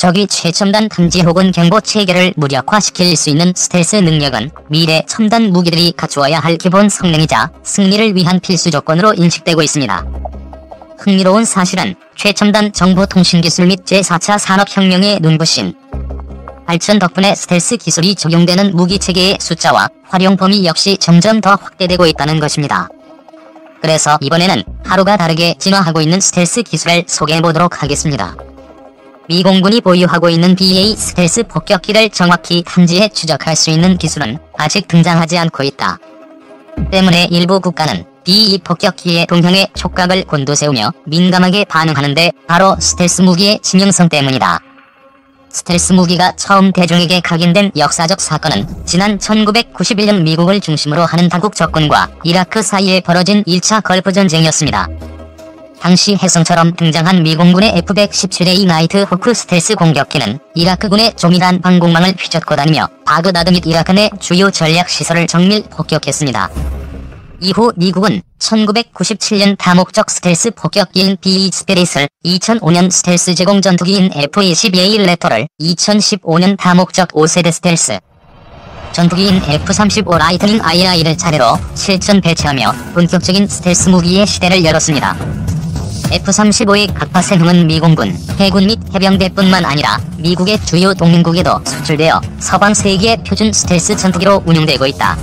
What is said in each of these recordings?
적이 최첨단 탐지 혹은 경보 체계를 무력화시킬 수 있는 스텔스 능력은 미래 첨단 무기들이 갖추어야 할 기본 성능이자 승리를 위한 필수 조건으로 인식되고 있습니다. 흥미로운 사실은 최첨단 정보통신기술 및 제4차 산업혁명의 눈부신 발전 덕분에 스텔스 기술이 적용되는 무기체계의 숫자와 활용 범위 역시 점점 더 확대되고 있다는 것입니다. 그래서 이번에는 하루가 다르게 진화하고 있는 스텔스 기술을 소개해보도록 하겠습니다. 미 공군이 보유하고 있는 BA 스텔스 폭격기를 정확히 탐지해 추적할 수 있는 기술은 아직 등장하지 않고 있다. 때문에 일부 국가는 BA 폭격기의 동형에 촉각을 곤두세우며 민감하게 반응하는데 바로 스텔스 무기의 진영성 때문이다. 스텔스 무기가 처음 대중에게 각인된 역사적 사건은 지난 1991년 미국을 중심으로 하는 다국 적군과 이라크 사이에 벌어진 1차 걸프 전쟁이었습니다. 당시 혜성처럼 등장한 미공군의 F-117A 나이트 호크 스텔스 공격기는 이라크군의 조밀한 방공망을 휘젓고 다니며 바그다드 및 이라크 내 주요 전략시설을 정밀 폭격했습니다. 이후 미국은 1997년 다목적 스텔스 폭격기인 B-2 스피릿을, 2005년 스텔스 제공 전투기인 F-22A 레터를, 2015년 다목적 5세대 스텔스 전투기인 F-35 라이트닝 II를 차례로 실전 배치하며 본격적인 스텔스 무기의 시대를 열었습니다. F-35의 각파세형은 미공군, 해군 및 해병대뿐만 아니라 미국의 주요 동맹국에도 수출되어 서방 세계의 표준 스텔스 전투기로 운용되고 있다.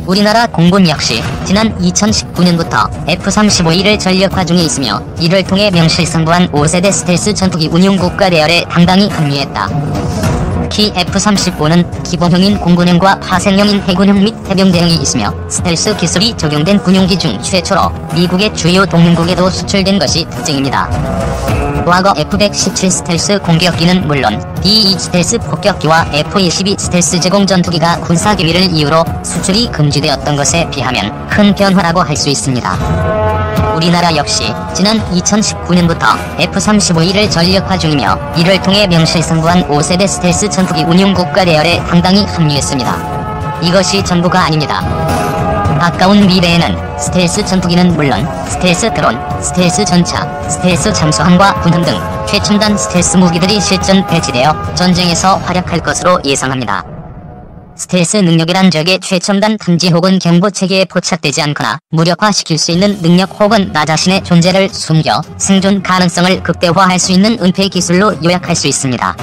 우리나라 공군 역시 지난 2019년부터 F-35E를 전력화 중에 있으며 이를 통해 명실상부한 5세대 스텔스 전투기 운용 국가 대열에 당당히 합류했다. 특히 F-35는 기본형인 공군형과 파생형인 해군형 및 해병대형이 있으며 스텔스 기술이 적용된 군용기 중 최초로 미국의 주요 동맹국에도 수출된 것이 특징입니다. 과거 F-117 스텔스 공격기는 물론 B-2 스텔스 폭격기와 F-22 스텔스 제공 전투기가 군사기밀을 이유로 수출이 금지되었던 것에 비하면 큰 변화라고 할 수 있습니다. 우리나라 역시 지난 2019년부터 F-35E를 전력화 중이며 이를 통해 명실상부한 5세대 스텔스 전투기 운용 국가 대열에 당당히 합류했습니다. 이것이 전부가 아닙니다. 가까운 미래에는 스텔스 전투기는 물론 스텔스 드론, 스텔스 전차, 스텔스 잠수함과 군함 등 최첨단 스텔스 무기들이 실전 배치되어 전쟁에서 활약할 것으로 예상합니다. 스텔스 능력이란 적의 최첨단 탐지 혹은 경보 체계에 포착되지 않거나 무력화시킬 수 있는 능력 혹은 나 자신의 존재를 숨겨 생존 가능성을 극대화할 수 있는 은폐 기술로 요약할 수 있습니다.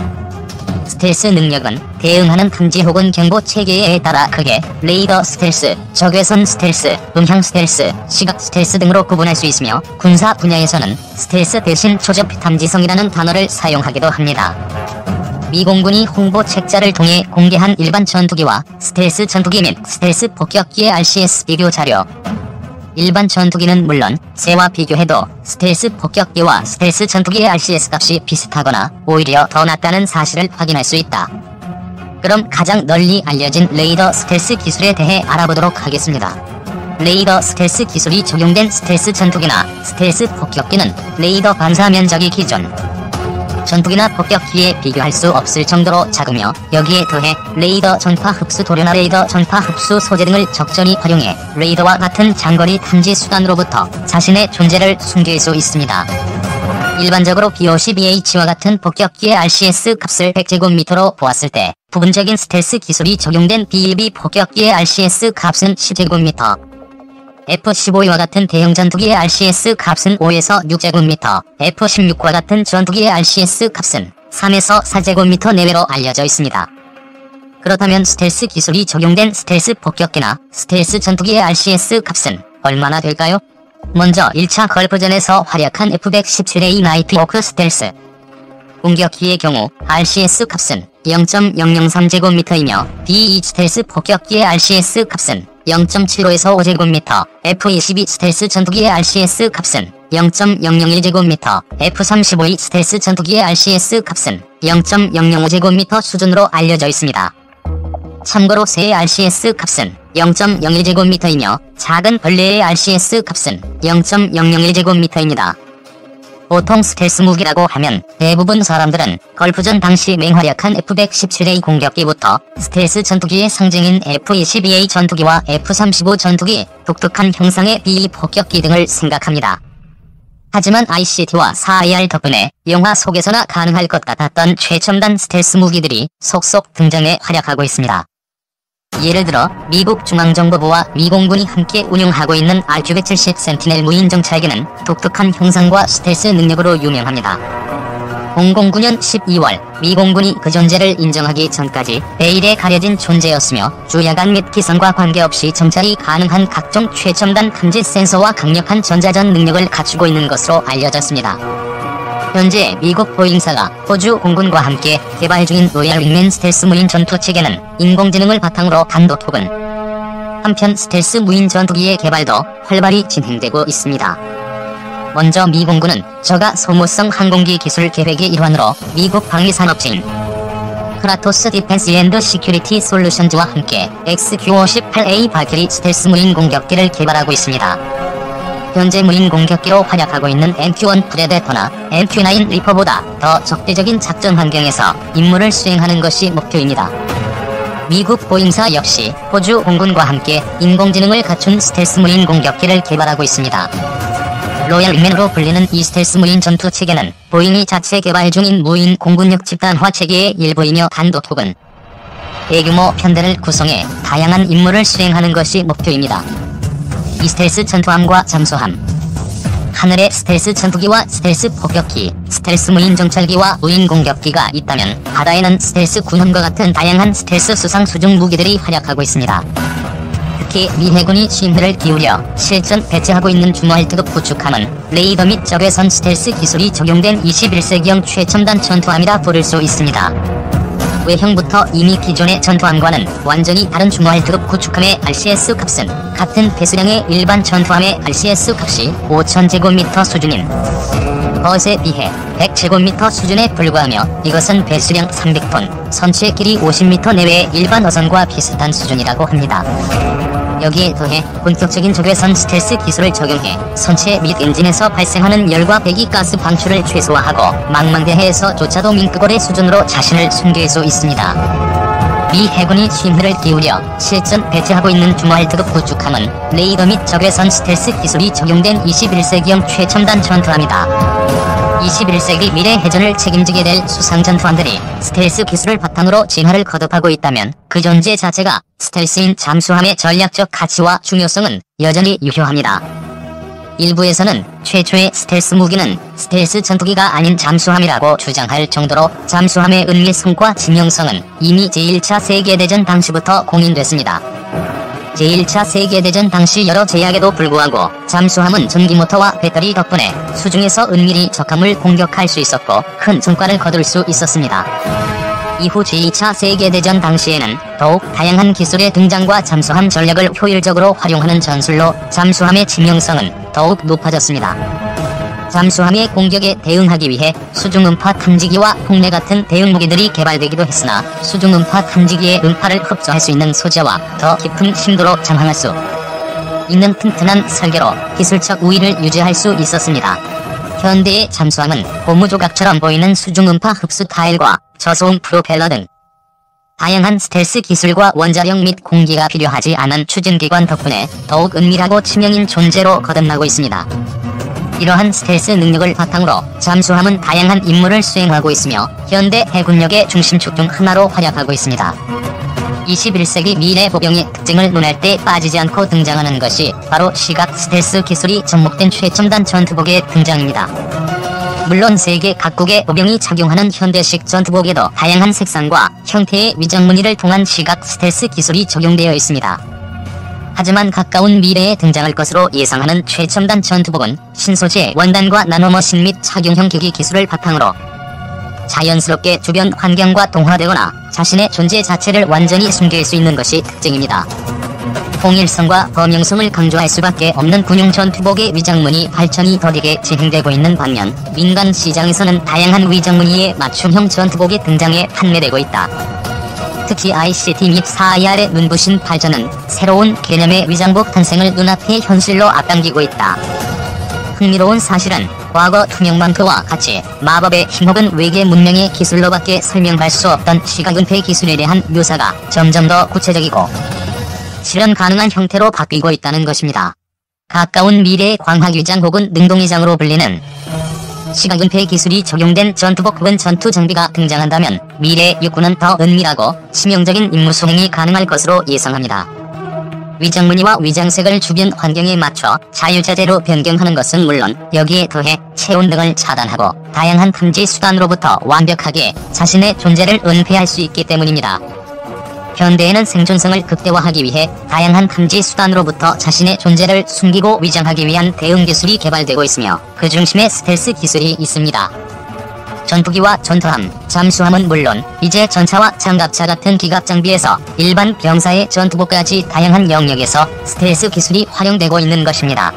스텔스 능력은 대응하는 탐지 혹은 경보 체계에 따라 크게 레이더 스텔스, 적외선 스텔스, 음향 스텔스, 시각 스텔스 등으로 구분할 수 있으며 군사 분야에서는 스텔스 대신 초접 탐지성이라는 단어를 사용하기도 합니다. 미 공군이 홍보 책자를 통해 공개한 일반 전투기와 스텔스 전투기 및 스텔스 폭격기의 RCS 비교 자료. 일반 전투기는 물론 새와 비교해도 스텔스 폭격기와 스텔스 전투기의 RCS 값이 비슷하거나 오히려 더 낮다는 사실을 확인할 수 있다. 그럼 가장 널리 알려진 레이더 스텔스 기술에 대해 알아보도록 하겠습니다. 레이더 스텔스 기술이 적용된 스텔스 전투기나 스텔스 폭격기는 레이더 반사 면적이 기존 전투기나 폭격기에 비교할 수 없을 정도로 작으며 여기에 더해 레이더 전파 흡수 도료나 레이더 전파 흡수 소재 등을 적절히 활용해 레이더와 같은 장거리 탐지 수단으로부터 자신의 존재를 숨길 수 있습니다. 일반적으로 B-52H와 같은 폭격기의 RCS 값을 100제곱미터로 보았을 때 부분적인 스텔스 기술이 적용된 B-1B 폭격기의 RCS 값은 10제곱미터, F-15와 같은 대형 전투기의 RCS 값은 5에서 6제곱미터, F-16과 같은 전투기의 RCS 값은 3에서 4제곱미터 내외로 알려져 있습니다. 그렇다면 스텔스 기술이 적용된 스텔스 폭격기나 스텔스 전투기의 RCS 값은 얼마나 될까요? 먼저 1차 걸프전에서 활약한 F-117A 나이트 호크 스텔스 공격기의 경우 RCS 값은 0.003제곱미터이며 B-2 스텔스 폭격기의 RCS 값은 0.75에서 5제곱미터, F-22 스텔스 전투기의 RCS 값은 0.001제곱미터, F-35E 스텔스 전투기의 RCS 값은 0.005제곱미터 수준으로 알려져 있습니다. 참고로 새의 RCS 값은 0.01제곱미터이며 작은 벌레의 RCS 값은 0.001제곱미터입니다. 보통 스텔스 무기라고 하면 대부분 사람들은 걸프전 당시 맹활약한 F-117A 공격기부터 스텔스 전투기의 상징인 F-22A 전투기와 F-35 전투기, 독특한 형상의 B-2 폭격기 등을 생각합니다. 하지만 ICT와 4AR 덕분에 영화 속에서나 가능할 것 같았던 최첨단 스텔스 무기들이 속속 등장해 활약하고 있습니다. 예를 들어 미국 중앙정보부와 미 공군이 함께 운용하고 있는 RQ-170 센티넬 무인 정찰기는 독특한 형상과 스텔스 능력으로 유명합니다. 009년 12월 미 공군이 그 존재를 인정하기 전까지 베일에 가려진 존재였으며 주야간 및 기상과 관계없이 정찰이 가능한 각종 최첨단 탐지 센서와 강력한 전자전 능력을 갖추고 있는 것으로 알려졌습니다. 현재 미국 보잉사가 호주 공군과 함께 개발 중인 로얄 윙맨 스텔스 무인 전투 체계는 인공지능을 바탕으로 단독 혹은 한편 스텔스 무인 전투기의 개발도 활발히 진행되고 있습니다. 먼저 미 공군은 저가 소모성 항공기 기술 계획의 일환으로 미국 방위산업체인 크라토스 디펜스 앤드 시큐리티 솔루션즈와 함께 XQ-58A 발키리 스텔스 무인 공격기를 개발하고 있습니다. 현재 무인 공격기로 활약하고 있는 MQ-1 프레데터나 MQ-9 리퍼보다 더 적대적인 작전 환경에서 임무를 수행하는 것이 목표입니다. 미국 보잉사 역시 호주 공군과 함께 인공지능을 갖춘 스텔스 무인 공격기를 개발하고 있습니다. 로얄 윙맨으로 불리는 이 스텔스 무인 전투 체계는 보잉이 자체 개발 중인 무인 공군력 집단화 체계의 일부이며 단독 혹은 대규모 편대를 구성해 다양한 임무를 수행하는 것이 목표입니다. 이 스텔스 전투함과 잠수함, 하늘에 스텔스 전투기와 스텔스 폭격기, 스텔스 무인 정찰기와 무인 공격기가 있다면 바다에는 스텔스 군함과 같은 다양한 스텔스 수상 수중 무기들이 활약하고 있습니다. 특히 미 해군이 심혈을 기울여 실전 배치하고 있는 주무할트급 구축함은 레이더 및 적외선 스텔스 기술이 적용된 21세기형 최첨단 전투함이라 부를 수 있습니다. 외형부터 이미 기존의 전투함과는 완전히 다른 주무할트급 구축함의 RCS 값은 같은 배수량의 일반 전투함의 RCS 값이 5000제곱미터 수준인 것에 비해 100제곱미터 수준에 불과하며 이것은 배수량 300톤, 선체 길이 50m 내외의 일반 어선과 비슷한 수준이라고 합니다. 여기에 더해 본격적인 적외선 스텔스 기술을 적용해 선체 및 엔진에서 발생하는 열과 배기가스 방출을 최소화하고 망망대해에서조차도 민끄거래 수준으로 자신을 숨길 수 있습니다. 미 해군이 심혈을 기울여 실전 배치하고 있는 주무할트급 구축함은 레이더 및 적외선 스텔스 기술이 적용된 21세기형 최첨단 전투함이다. 21세기 미래 해전을 책임지게 될 수상 전투함들이 스텔스 기술을 바탕으로 진화를 거듭하고 있다면 그 존재 자체가 스텔스인 잠수함의 전략적 가치와 중요성은 여전히 유효합니다. 일부에서는 최초의 스텔스 무기는 스텔스 전투기가 아닌 잠수함이라고 주장할 정도로 잠수함의 은밀성과 지명성은 이미 제1차 세계대전 당시부터 공인됐습니다. 제1차 세계대전 당시 여러 제약에도 불구하고 잠수함은 전기 모터와 배터리 덕분에 수중에서 은밀히 적함을 공격할 수 있었고 큰 성과를 거둘 수 있었습니다. 이후 제2차 세계대전 당시에는 더욱 다양한 기술의 등장과 잠수함 전력을 효율적으로 활용하는 전술로 잠수함의 지명성은 더욱 높아졌습니다. 잠수함의 공격에 대응하기 위해 수중음파 탐지기와 폭내 같은 대응 무기들이 개발되기도 했으나 수중음파 탐지기의 음파를 흡수할 수 있는 소재와 더 깊은 심도로 장항할 수 있는 튼튼한 설계로 기술적 우위를 유지할 수 있었습니다. 현대의 잠수함은 고무조각처럼 보이는 수중음파 흡수 타일과 저소음 프로펠러 등 다양한 스텔스 기술과 원자력 및 공기가 필요하지 않은 추진기관 덕분에 더욱 은밀하고 치명인 존재로 거듭나고 있습니다. 이러한 스텔스 능력을 바탕으로 잠수함은 다양한 임무를 수행하고 있으며 현대 해군력의 중심축 중 하나로 활약하고 있습니다. 21세기 미래 보병의 특징을 논할 때 빠지지 않고 등장하는 것이 바로 시각 스텔스 기술이 접목된 최첨단 전투복의 등장입니다. 물론 세계 각국의 보병이 착용하는 현대식 전투복에도 다양한 색상과 형태의 위장 무늬를 통한 시각 스텔스 기술이 적용되어 있습니다. 하지만 가까운 미래에 등장할 것으로 예상하는 최첨단 전투복은 신소재 원단과 나노머신 및 착용형 기기 기술을 바탕으로 자연스럽게 주변 환경과 동화되거나 자신의 존재 자체를 완전히 숨길 수 있는 것이 특징입니다. 통일성과 범용성을 강조할 수밖에 없는 군용 전투복의 위장무늬 발전이 더디게 진행되고 있는 반면 민간 시장에서는 다양한 위장무늬의 맞춤형 전투복이 등장해 판매되고 있다. 특히 ICT 및 4AR의 눈부신 발전은 새로운 개념의 위장복 탄생을 눈앞에 현실로 앞당기고 있다. 흥미로운 사실은 과거 투명망토와 같이 마법의 힘 혹은 외계 문명의 기술로밖에 설명할 수 없던 시각은폐 기술에 대한 묘사가 점점 더 구체적이고 실현 가능한 형태로 바뀌고 있다는 것입니다. 가까운 미래의 광학위장 혹은 능동위장으로 불리는 시각은폐 기술이 적용된 전투복 혹은 전투 장비가 등장한다면 미래의 육군은 더 은밀하고 치명적인 임무 수행이 가능할 것으로 예상합니다. 위장 무늬와 위장색을 주변 환경에 맞춰 자유자재로 변경하는 것은 물론 여기에 더해 체온 등을 차단하고 다양한 탐지 수단으로부터 완벽하게 자신의 존재를 은폐할 수 있기 때문입니다. 현대에는 생존성을 극대화하기 위해 다양한 탐지 수단으로부터 자신의 존재를 숨기고 위장하기 위한 대응 기술이 개발되고 있으며 그 중심에 스텔스 기술이 있습니다. 전투기와 전투함, 잠수함은 물론 이제 전차와 장갑차 같은 기갑 장비에서 일반 병사의 전투복까지 다양한 영역에서 스텔스 기술이 활용되고 있는 것입니다.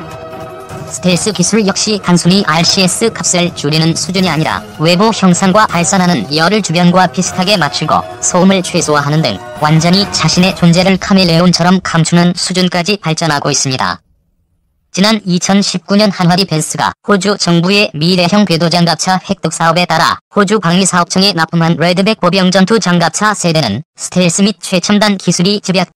스텔스 기술 역시 단순히 RCS 값을 줄이는 수준이 아니라 외부 형상과 발산하는 열을 주변과 비슷하게 맞추고 소음을 최소화하는 등 완전히 자신의 존재를 카멜레온처럼 감추는 수준까지 발전하고 있습니다. 지난 2019년 한화 디펜스가 호주 정부의 미래형 궤도장갑차 획득 사업에 따라 호주 방위사업청에 납품한 레드백 보병 전투 장갑차 세대는 스텔스 및 최첨단 기술이 집약